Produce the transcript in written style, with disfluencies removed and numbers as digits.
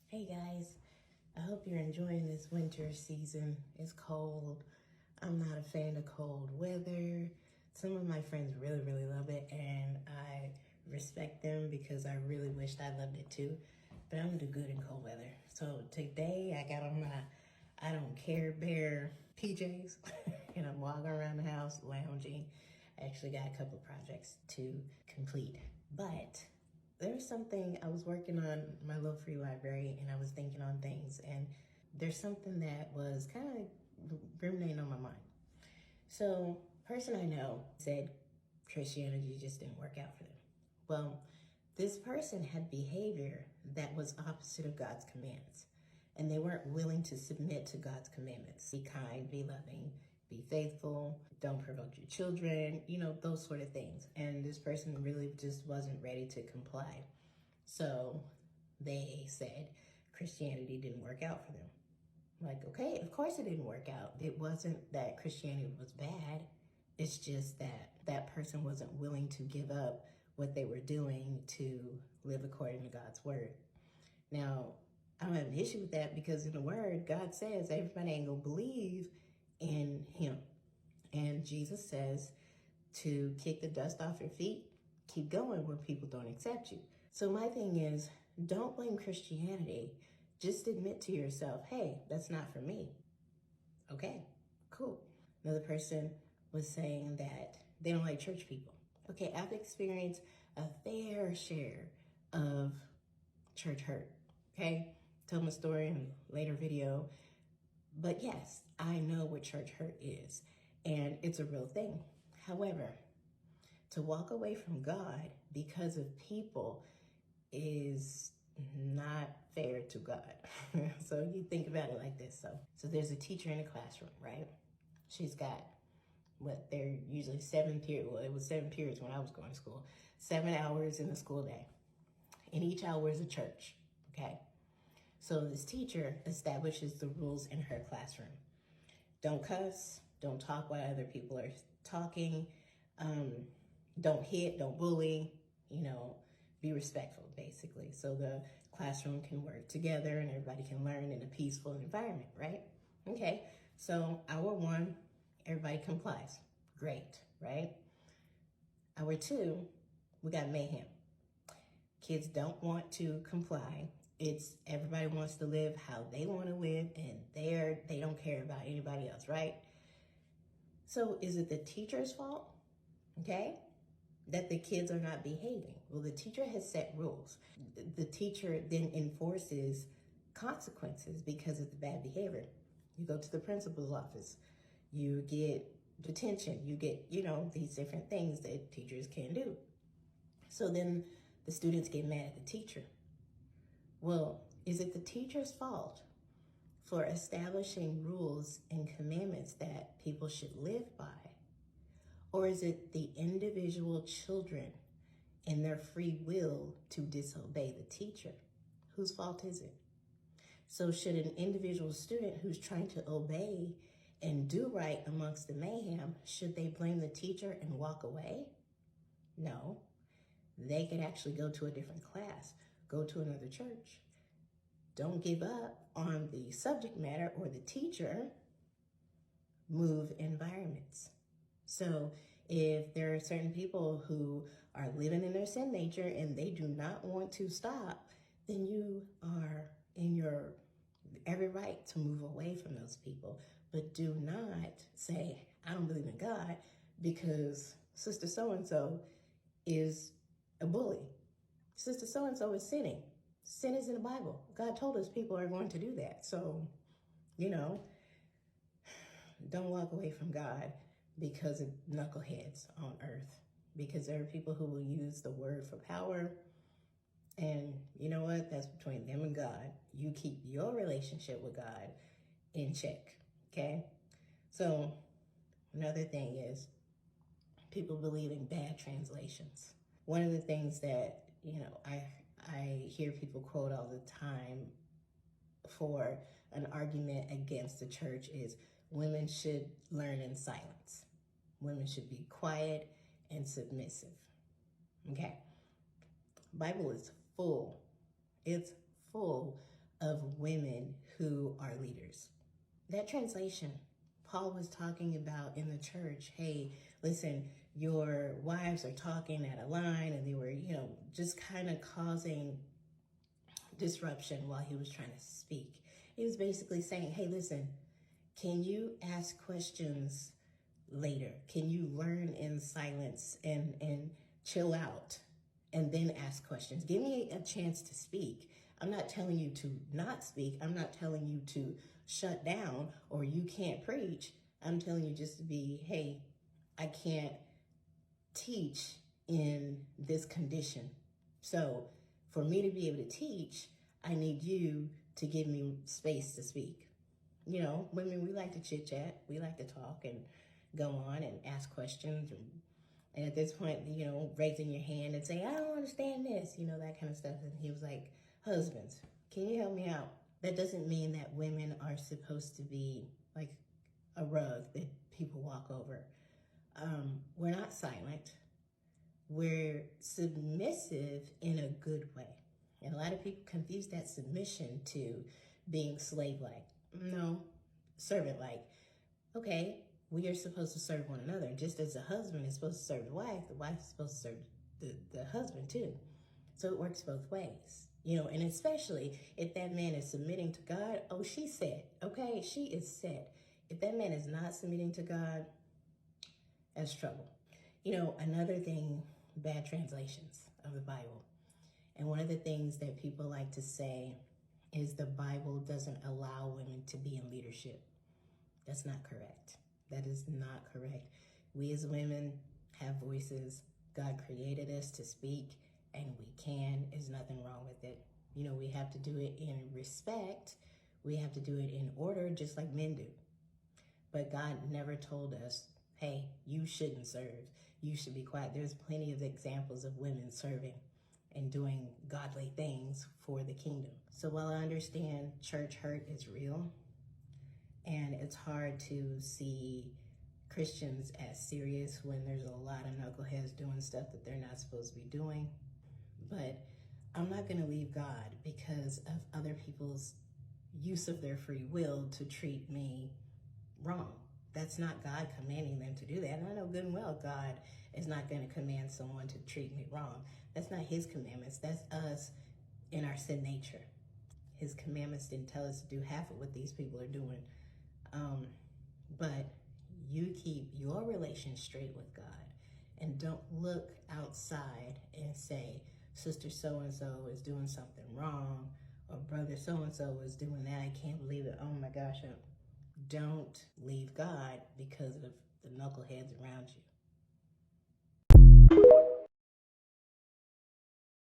Hey guys, I hope you're enjoying this winter season. It's cold. I'm not a fan of cold weather. Some of my friends really love it, and I respect them because I really wished I loved it too. But I'm gonna do good in cold weather. So today I got on my I don't care bear PJs and I'm walking around the house lounging. I actually got a couple of projects to complete, but there's something I was working on my little free library and I was thinking on things, and there's something that was kind of ruminating on my mind. So, person I know said Christianity just didn't work out for them. Well, this person had behavior that was opposite of God's commands, and they weren't willing to submit to God's commandments. Be kind, be loving, be faithful, don't provoke your children, those sort of things. And this person really just wasn't ready to comply. So they said Christianity didn't work out for them. Like, okay, of course it didn't work out. It wasn't that Christianity was bad. It's just that that person wasn't willing to give up what they were doing to live according to God's word. Now, I don't have an issue with that because in the word, God says everybody ain't gonna believe in him. And Jesus says to kick the dust off your feet, keep going when people don't accept you. So my thing is, don't blame Christianity. Just admit to yourself, hey, that's not for me. Okay, cool. Another person was saying that they don't like church people. Okay, I've experienced a fair share of church hurt. Okay, tell my story in a later video. But yes, I know what church hurt is, and it's a real thing. However, to walk away from God because of people is not fair to God. So you think about it like this. So there's a teacher in a classroom, right? She's got they're usually 7 periods. Well, it was 7 periods when I was going to school. 7 hours in the school day. And each hour is a church, okay? So this teacher establishes the rules in her classroom. Don't cuss, don't talk while other people are talking, don't hit, don't bully, be respectful, basically. So the classroom can work together and everybody can learn in a peaceful environment, right? Okay, so hour 1, everybody complies. Great, right? Hour 2, we got mayhem. Kids don't want to comply. It's everybody wants to live how they want to live, and they don't care about anybody else, right? So is it the teacher's fault? Okay? That the kids are not behaving. Well, the teacher has set rules. The teacher then enforces consequences because of the bad behavior. You go to the principal's office, you get detention, you get, these different things that teachers can do. So then the students get mad at the teacher. Well, is it the teacher's fault for establishing rules and commandments that people should live by? Or is it the individual children and their free will to disobey the teacher? Whose fault is it? So should an individual student who's trying to obey and do right amongst the mayhem, should they blame the teacher and walk away? No. They could actually go to a different class, go to another church. Don't give up on the subject matter or the teacher. Move environments. So if there are certain people who are living in their sin nature and they do not want to stop, then you are in your every right to move away from those people. But do not say, I don't believe in God because Sister So-and-so is a bully. Sister So-and-so is sinning. Sin is in the Bible. God told us people are going to do that. So, don't walk away from God because of knuckleheads on earth. Because there are people who will use the word for power. And you know what? That's between them and God. You keep your relationship with God in check, okay? So another thing is people believe in bad translations. One of the things that, I hear people quote all the time for an argument against the church is women should learn in silence. Women should be quiet and submissive. Okay. Bible is full. It's full of women who are leaders. That translation, Paul was talking about in the church, hey, listen, your wives are talking at a line, and they were, just kind of causing disruption while he was trying to speak. He was basically saying, hey, listen, can you ask questions later? Can you learn in silence and chill out and then ask questions? Give me a chance to speak. I'm not telling you to not speak. I'm not telling you to shut down or you can't preach. I'm telling you just to be, hey, I can't teach in this condition. So for me to be able to teach, I need you to give me space to speak. Women, we like to chit chat. We like to talk and go on and ask questions. And at this point, raising your hand and say, I don't understand this, that kind of stuff. And he was like, husbands, can you help me out? That doesn't mean that women are supposed to be like a rug that people walk over. We're not silent. We're submissive in a good way. And a lot of people confuse that submission to being slave-like. No, servant-like. Okay, we are supposed to serve one another. Just as the husband is supposed to serve the wife is supposed to serve the husband too. So it works both ways. And especially if that man is submitting to God, oh, she's set. Okay, she is set. If that man is not submitting to God, that's trouble. Another thing, bad translations of the Bible. And one of the things that people like to say is the Bible doesn't allow women to be in leadership. That's not correct. That is not correct. We as women have voices. God created us to speak, and we can. There's nothing wrong with it. We have to do it in respect. We have to do it in order, just like men do. But God never told us, hey, you shouldn't serve. You should be quiet. There's plenty of examples of women serving and doing godly things for the kingdom. So while I understand church hurt is real, and it's hard to see Christians as serious when there's a lot of knuckleheads doing stuff that they're not supposed to be doing, but I'm not going to leave God because of other people's use of their free will to treat me wrong. That's not God commanding them to do that. And I know good and well God is not going to command someone to treat me wrong. That's not his commandments. That's us in our sin nature. His commandments didn't tell us to do half of what these people are doing. But you keep your relation straight with God and don't look outside and say, sister so-and-so is doing something wrong, or brother so-and-so is doing that. I can't believe it. Oh my gosh. Don't leave God because of the knuckleheads around you.